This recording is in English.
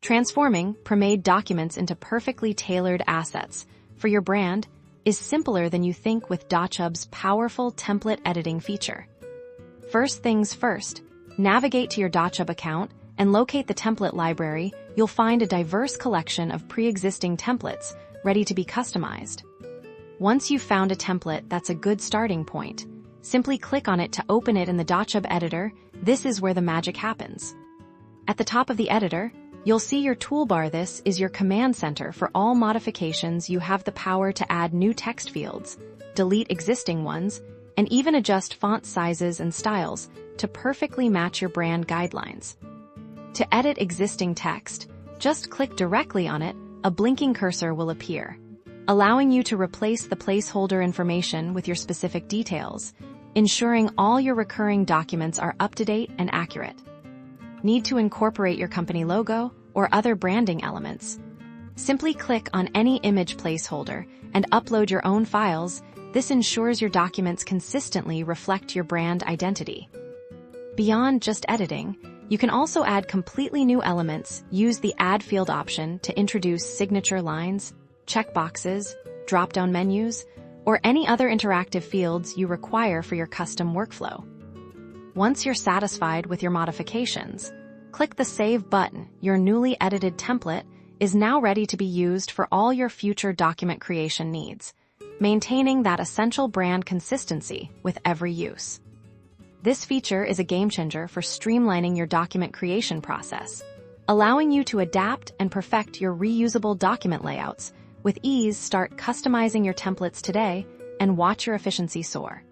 Transforming pre-made documents into perfectly tailored assets for your brand is simpler than you think with Dochub's powerful template editing feature. First things first, navigate to your Dochub account and locate the template library. You'll find a diverse collection of pre-existing templates ready to be customized. Once you've found a template that's a good starting point, simply click on it to open it in the Dochub editor. This is where the magic happens. At the top of the editor, you'll see your toolbar. This is your command center for all modifications. You have the power to add new text fields, delete existing ones, and even adjust font sizes and styles to perfectly match your brand guidelines. To edit existing text, just click directly on it. A blinking cursor will appear, allowing you to replace the placeholder information with your specific details, ensuring all your recurring documents are up to date and accurate. Need to incorporate your company logo or other branding elements? Simply click on any image placeholder and upload your own files. This ensures your documents consistently reflect your brand identity. Beyond just editing, you can also add completely new elements. Use the Add Field option to introduce signature lines, checkboxes, drop-down menus, or any other interactive fields you require for your custom workflow. Once you're satisfied with your modifications, click the Save button. Your newly edited template is now ready to be used for all your future document creation needs, maintaining that essential brand consistency with every use. This feature is a game-changer for streamlining your document creation process, allowing you to adapt and perfect your reusable document layouts with ease. Start customizing your templates today and watch your efficiency soar.